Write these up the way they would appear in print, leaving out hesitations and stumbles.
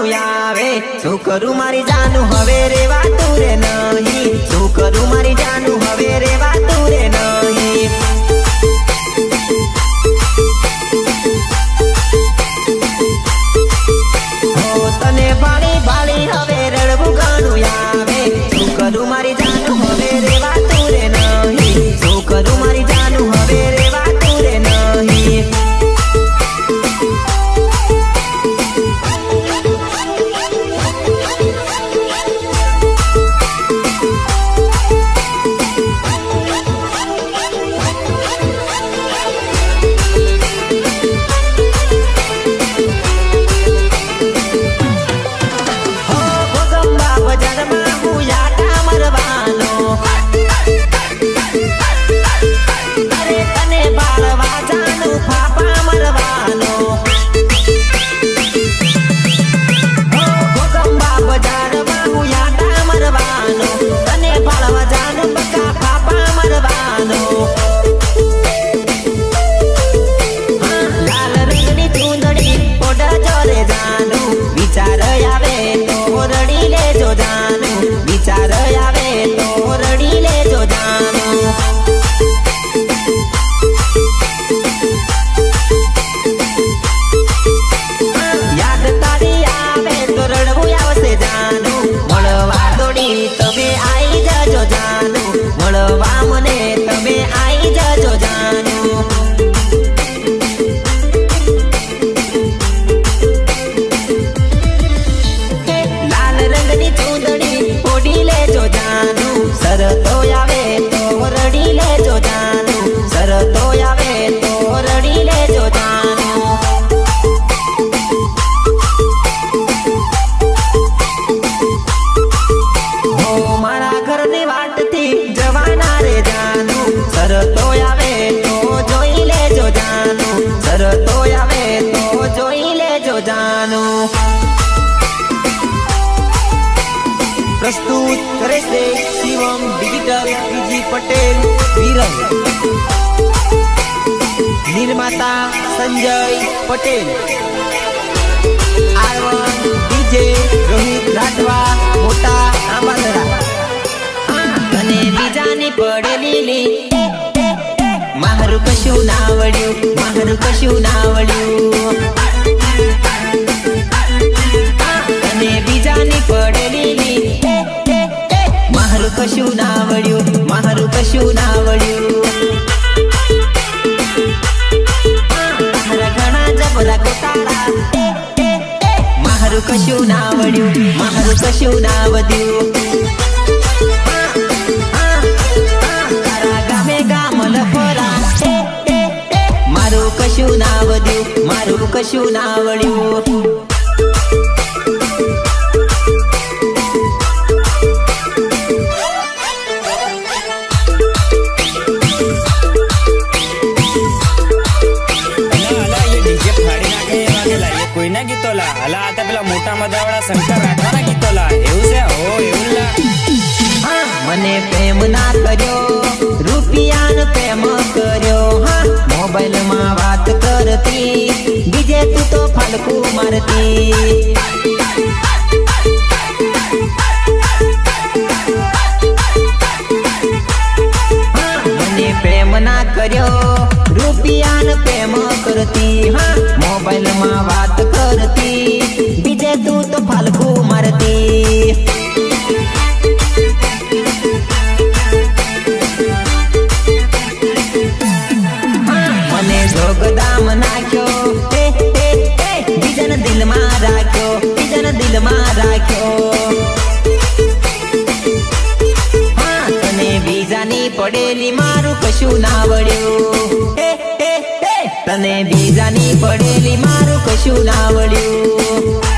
गाणुं आवे शुं करूं मारी जानू हवे रेवातुं रे नहीं शुं करूं मारी जानू हवे रेवातुं रे नहीं हो तने बाળી बाળી हवे रड़वुं गाणुं आवे शुं करूं मारी जानू हवे रेवातुं रे नहीं शुं करूं मारी जानू हवे रेवातुं रे नहीं प्रस्तुत करे से शिवम डिजिटल पीजी पटेल विरल निर्माता संजय पटेल आरवन डीजे रोहित राठवा मोटा आंबादरा तने बीजानी पडेली मारू कशु नावड्યું तने बीजानी पडेली मारू कशु नावड्યું तारा घणा जबरा कोटाळा मारू कशु नावड्યું तारा गामे गाम लफरा मारू कशु नावड्યું मोटा मदावाड़ा शंकर राठवाना गीतोला एवं से हो एवंला मने प्रेम ना कर्यो रुपियान प्रेम कर्यो हाँ मोबाइल में बात करती बीजे तू तो फालकू मारती मने प्रेम ना कर्यो रुपियान प्रेम करती हाँ मोबाइल में बात करती बीजे तू तो फालकू मारती मने जोगदाम नाख्यो बीजन दिल में राख्यो हाँ तने बीजानी पडेली मारू कशु नावड्યું तने बीजानी पडेली मारू कशु नावड्યું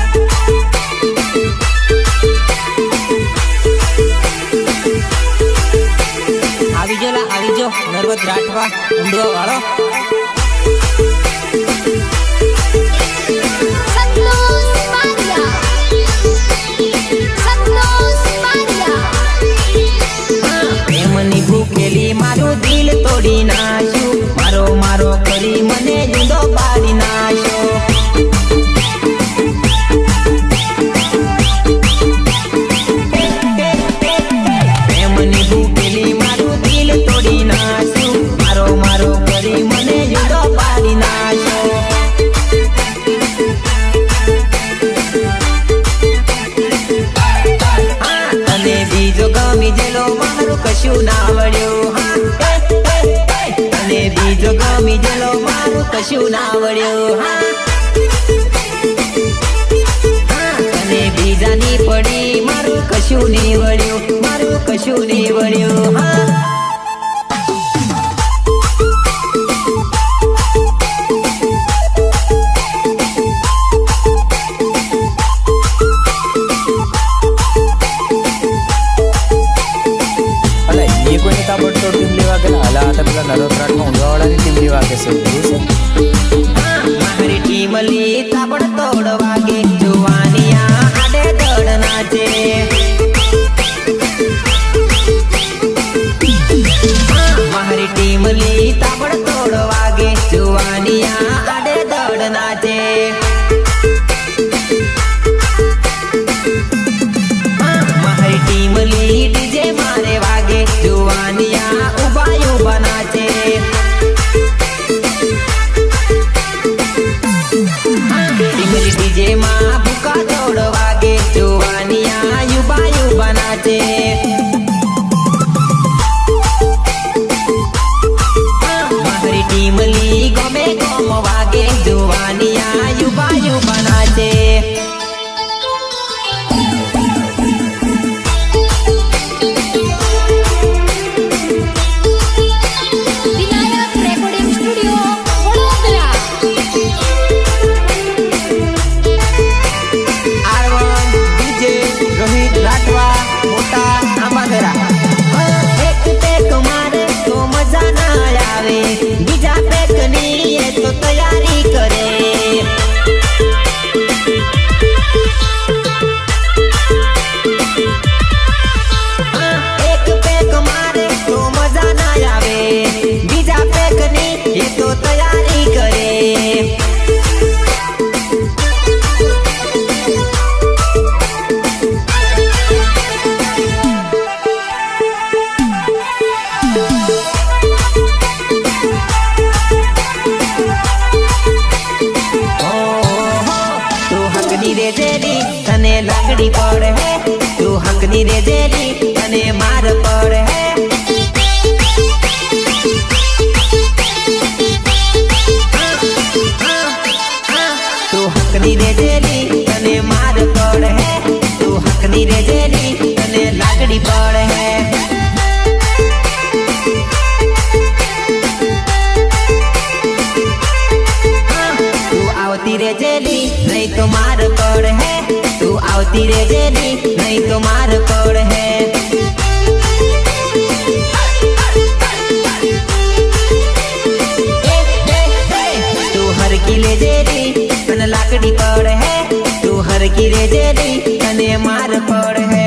આવી જો નર્વદ રાઠવા ઊંડવા વાળો પ્રેમની ભૂખેલી મારું દિલ તોડી નાખ્યું મારો કરી મને જુદો પાડી નાખ્યો કશું ના વળ્યું હા અને બીજો ગમી ગયેલો મારું કશું ના વળ્યું હા અને બીજાની પડી મારું કશું નહીં વળ્યું મારું કશું નહીં વળ્યું હા કોઈની તાબડતોડ ટીમ લેવા ગયેલા હલા હતા પેલા નરોત્રાટમાં ઊંઘાવાળાની ટીમ લેવા કે છે એવું છે મારી ટીમ લી તાબડતોડ વાગે જુવાનિયા આડે દડ નાચે મારી ટીમ લી તાબડતોડ વાગે જુવાનિયા આડે દડ નાચે મારી ટીમ લી ડીજે મારે વાગે જુવાનિયા ઉભા ઉભા નાચે ડીજે માં ભૂકા દોડ વાગે જુવાનિયા યુબા યુબા નાચે મારી ટીમ લી ગમે ગમ વાગે જુવાનિયા યુબા યુબા નાચે બીજા પેકની એ તો તૈયારી કરે એક પેક મારે તો મજા ના આવે બીજા પેકની એ તો તૈયારી કરે તને લાગડી પડે હે તું હકની રે જેલી તને માર પડે હે તું હકની રે જેલી તને માર પડે હે તું હકની રે જેલી તને લાગડી પડે હે તું આવતી રે જેલી નહીં તો માર પડે હે તું આવતી રે જેલી નહીં તો માર પડ હે તું હરકી લે જેલી તને લાકડી પડ હે તું હરકી રે જેલી તને માર પડ હે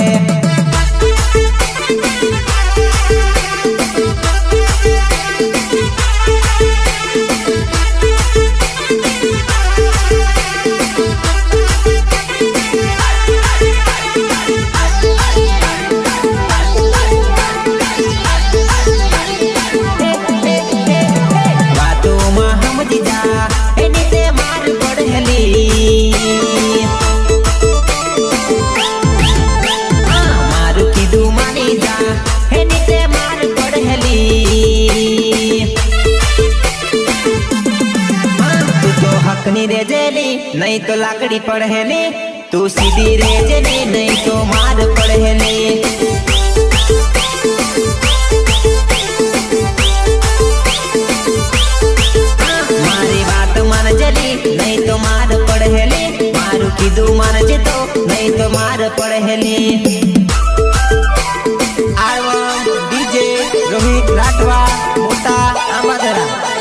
रे जेली नहीं तो लाकड़ी पढ़ेली तू सीधी रे जेली नहीं तो मार पढ़ेली मारी बात मान जली नहीं तो मार पढ़ेली मारू कीधु मान जे तो नहीं तो मार पढ़ेली डीजे रोहित राठवा मोटा आमादरा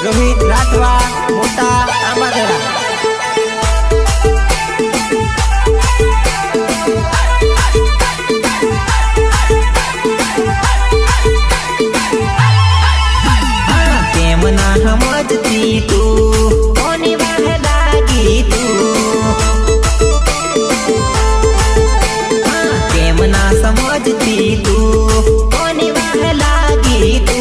रोहित राठवा मोटा आमादरा केम ना समझती तू कोनी वाह लागी तू केम ना समझती तू कोनी वाह लागी तू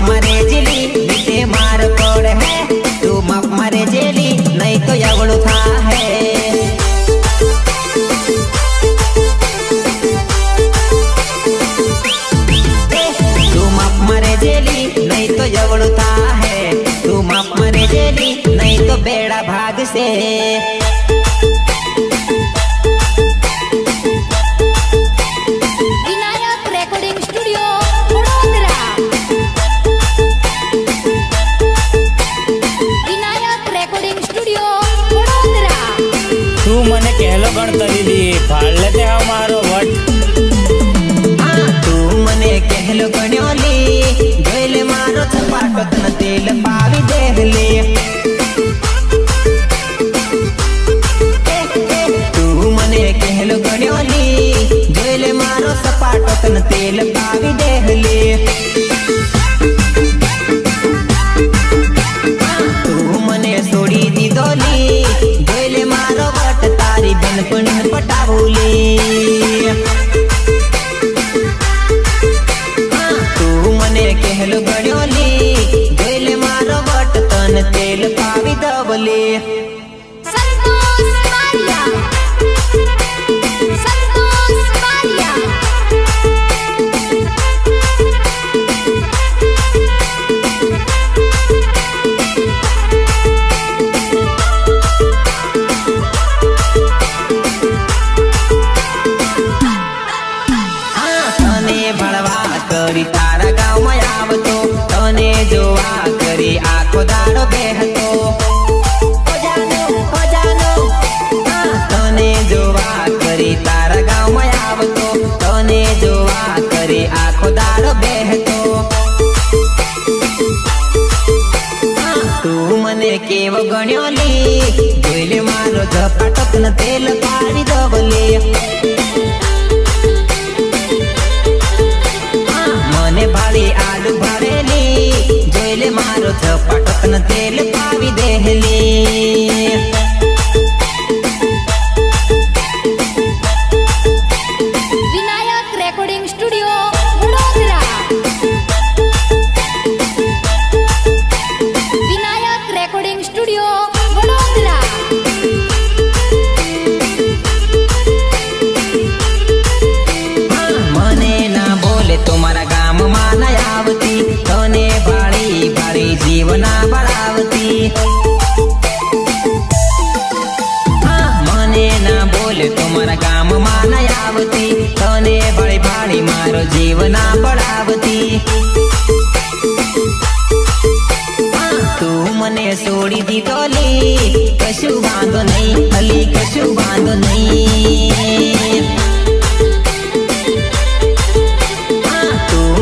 मरे जिले પહેલો ગણતરી ફાળલે તે હાવ મારો વટ તું મને કહેલો ગણ્યો લી જોઈ લે મારો છપાટો તને તેલ પાવી દે લે તું મને કહેલો ગણ્યો લી જોઈ લે મારો સપાટો તને તેલ પાવી દે લે તું મને છોડી દીધો લી જોઈ લે મારો વટ તારી બેનપણી પટાવું લી કહેલો ગણ્યો લી જોઈ લે મારો વટ તને તેલ પાવી દવલે સંતોષ મારિયા તને ભણવા કરી તારા ગામમાં આવતો તને જોવા કરી આખો દાડો બેહતો તને જોવા કરી તારા ગામમાં આવતો તને જોવા કરી આખો દાડો બેહતો તું મને કેવો ગણ્યો લી જોઈ લે મારો ઝપાટો તને તેલ પાડી દવલે મને ભાળી આલુ ભરેલી જોઈ લે મારો ઝપાટો તને તેલ પાવી દેહલી Vinayak recording studio Vadodara Vinayak recording studio Vadodara મને ના બોલે તો મારા ગામમાં ના આવતી તને ભાળી ભાળી જીવના બળાવતી મને ના બોલે તો મારા ગામમાં ના આવતી તને ભાળી ભાળી મારો જીવના બળાવતી તું મને છોડી દીધો લી કશું વાંધો નહીં અલી કશું વાંધો નહીં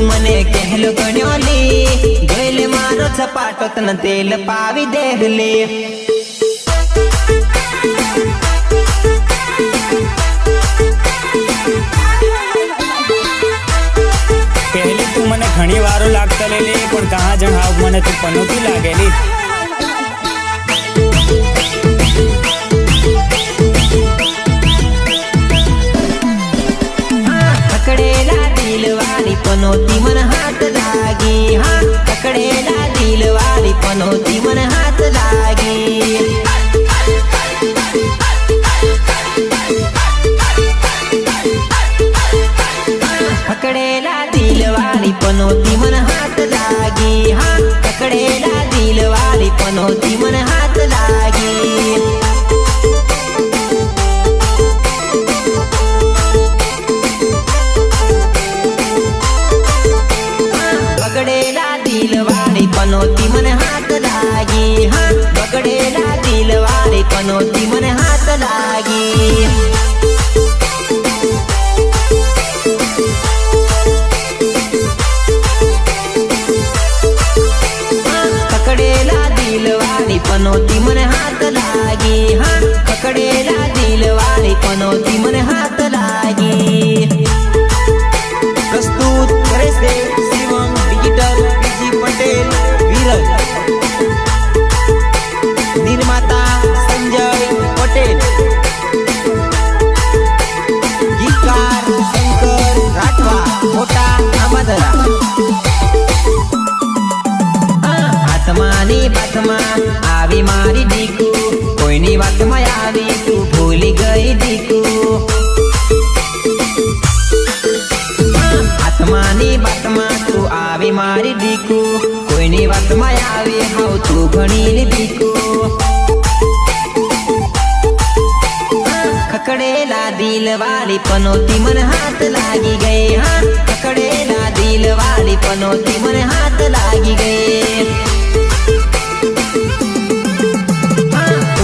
મને કહેલો ગણ્યો લી જોઈ લે મારો છપાટો તને તેલ પાવી દે લે પહેલી તું મને ઘણી વારો લાગતા લેલી પણ કહા જણ હાવ મને તું પનોતી લાગેલી પકડેલા દિલ વાળી પનોતી મને હાથ લાગી હા પકડેલા દિલ વાળી પનોતી મને હાથ લાગી પકડેલા દિલ વાળી પનોતી મને હાથ લાગી હા પકડેલા દિલ વાળી પનોતી મને હાથ લાગી બગડેલા દિલ વાળી પનોતી મને હાથ લાગી હા બગડેલા દિલ વાળી પનોતી મને હાથ લાગી પકડેલા દિલ વાળી પનોતી મને હાથ લાગી હા પકડેલા દિલ વાળી પનોતી મને હાથ લાગી પ્રસ્તુત કરે છે શિવમ ડિજિટલ બીજી પટેલ વિરલ નિર્માતા સંજય પટેલ ગીતકાર શંકર રાઠવા મોટા આમાદરા હાથમાંની બાથમાં આવી મારી દીકુ કોઈની વાતમાં આવી તું ભૂલી ગઈ દીકુ હાથમાંની બાતમાં તું આવી મારી દીકુ કોઈની વાતમાં આવી હાવ તું ઘણી દીકુ ખકડેલા દિલ વાળી પનોતી મને હાથ લાગી ગઈ હા ખકડેલા દિલ વાળી પનોતી મને હાથ લાગી ગઈ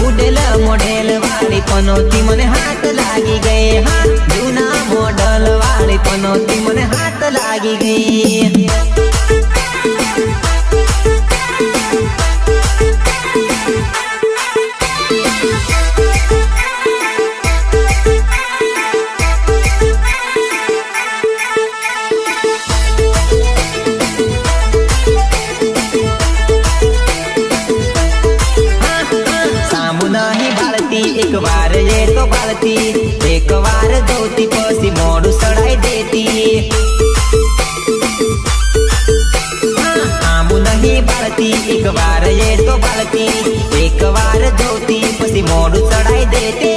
ઉડેલ મોઢેલ વાળી પનોતી મને હાથ લાગી ગઈ હા જૂના મોડલ વાળી પનોતી મને હાથ લાગી ગઈ एक बार ये तो बालती एक बार धोती पसी मोड़ू सड़ाई देती आमू नहीं बालती एक बार ये तो बालती एक बार धोती पसी मोड़ू सड़ाई देते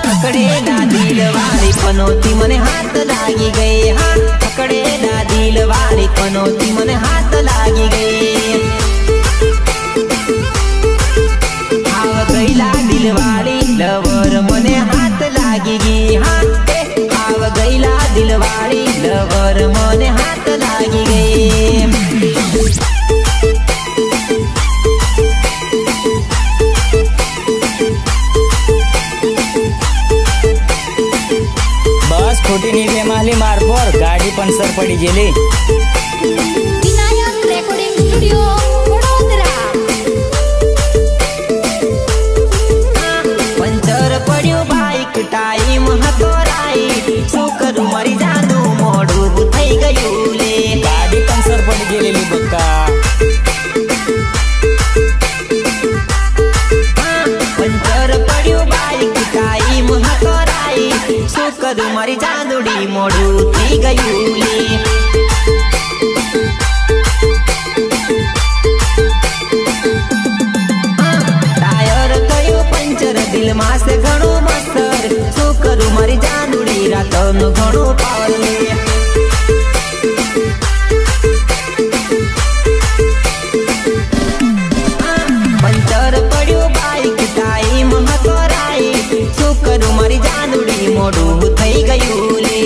पकड़ेला दिल वाली पनोती मने हाथ लागी गई हाँ पकड़ेला दिल वाली पनोती मने हाथ लागी गई गईला दिलवाड़ी लवर मने हाथ लागी गई हाँ आव गईला दिलवाड़ी लवर मने हाथ लागी गई બસ ખોટી નીકળે માલી માર પર ગાડી પંચર પડી ગયેલી વિનાયક રેકોર્ડિંગ સ્ટુડિયો વડોદરા પડ્યું બાઈક ટાઈમ હતો રાઈટ શું કરું મારી જાનું મોડું થઈ ગયું લે ગાડી પંચર પડી ગયેલી બક્કા પંચર પડ્યું બાઈક ટાઈમ હતો રાઈટ શું કરું મારી જાનુડી મોડું થઈ ગયું લે દિલ માં સે ઘણું મસ્તર શું કરું મારી જાનુડી રાતનું ઘણું પાવર લે પંચર પડ્યું બાઈક ટાઈમ હતો રાઈટ શું કરું મારી જાનુડી મોડું થઈ ગયું લે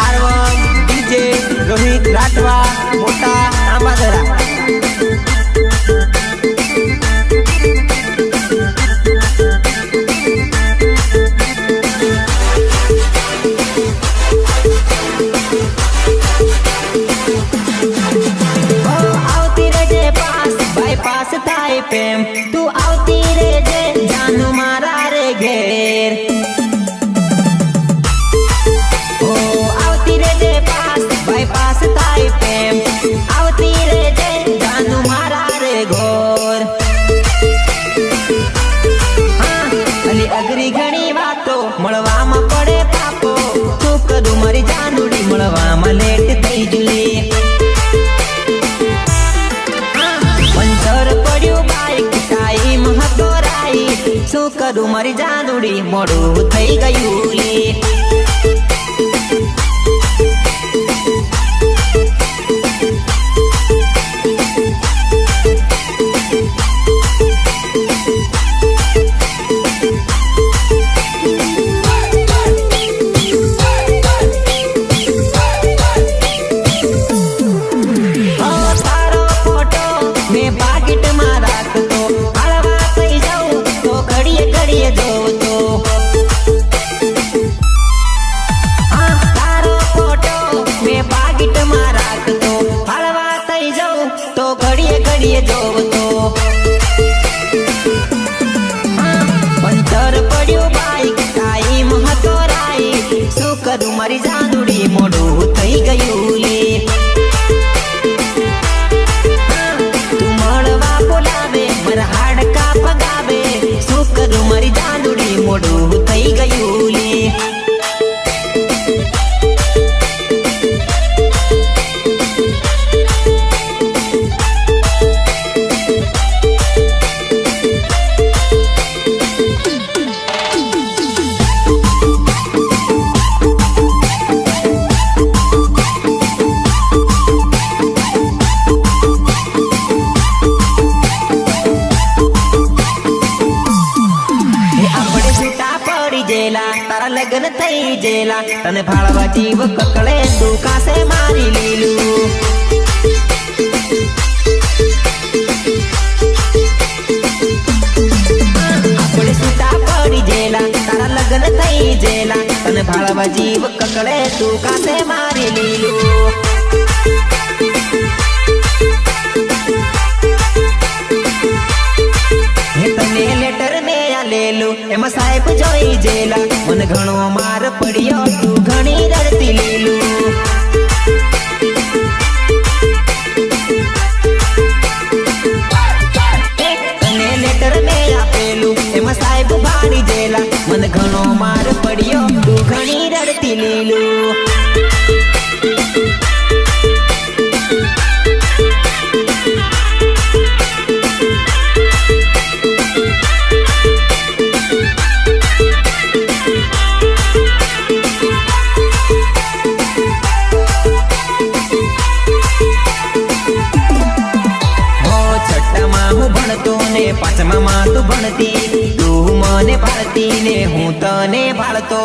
આરવન ડીજે રોહિત રાઠવા મોટા આંબાદરા પ્રેમ તું આવતી રે જે જાનુ મારા રે ઘેર ઓ આવતી રે જે પાસ બાયપાસ થાય પ્રેમ આવતી રે જે જાનુ મારા રે ઘોર હા અલી અઘરી ઘણી વાતો મળવામાં પડે પાપો શું કરું મારી જાનુડી મળવામાં લેટ થઈ જુલે શું કરું મારી જાનુડી મોડું થઈ ગયું લે તારો ફોટો મેં પાકીટમાં રાખતો તારો ફોટો મેં પાકીટમાં રાખતો હળવા થઈ જાઉં તો ઘડીએ ઘડીએ જોવતો પંચર પડ્યું બાઈક ટાઈમ હતો રાઈટ શું કરું મારી જાનુડી મોડું થઈ ગયું લે તું મળવા બોલાવે મારા હાડકા પગાવે શું કરું મારી જાનુડી મોડું થઈ ગયું લે તારા લગ્ન થઈ જેલા તને ભાળવા જીવ કકળે તું કાસે મારી લીલું થઈ જેલા તને ભાળવા જીવ કકડે તું કાસે મારી લીલું હે તને લેટર મે આલેલું એમાં સાહેબ જોઈ જેલા મને ઘણો માર પડ્યો તું ઘણી રડતી લીલું તને લેટર મે આપેલું એમાં સાહેબ ભાડી જેલા મને ઘણો માર પડ્યો તું ઘણી રડતી લીલું પાંચમામાં તું ભણતી તું મને ભાળતી ને હું તને ભાળતો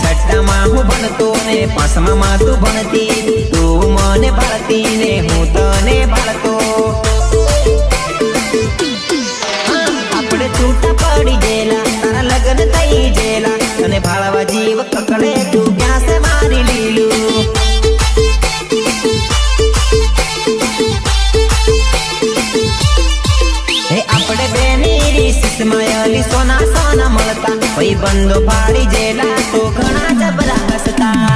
છઠ્ઠામાં હું ભણતો ને પાંચમામાં તું ભણતી તું મને ભાળતી ને હું તને ભાળતો આપણે છૂટા પડી ગયેલા તારા લગ્ન થઈ ગયેલા તને ભાળવા જીવ કકડે તું ક્યાં સે મારી લીલું હે આપણે બેની રીસમાયલી સોના સોના મળતા ભાઈ બંધો પાડી જેલા તો ઘણા જબરા હસતા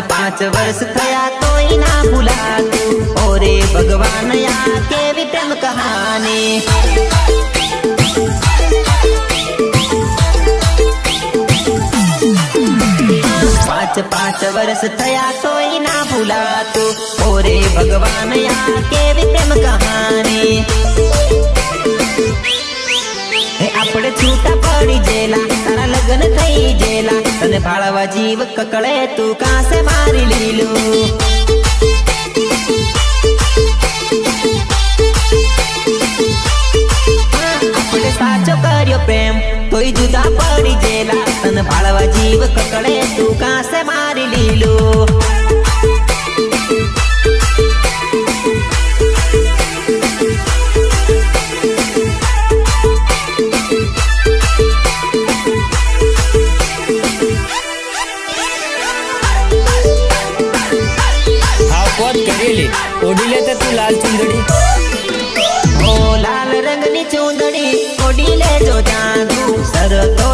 પાંચ વર્ષ થયા તોય ના ભૂલાતું ઓરે ભગવાન આ કેવી પ્રેમ કહાની પાંચ વર્ષ થયા તોય ના ભૂલાતું ઓરે ભગવાન આ કેવી પ્રેમ કહાની આપણે છૂટા પડી જેલા તારા લગ્ન થઈ જેલા તને ભાળવા જીવ કકડે તું કાસે મારી લીલું આપણે સાચો કર્યો પ્રેમ તોય જુદા પડી જેલા તને ભાળવા જીવ કકડે તું કાસે મારી લીલું ઓઢી લે તું લાલ ચુંદડી ઓ લાલ રંગની ચુંદડી ઓઢી લેજો જાગું સરતો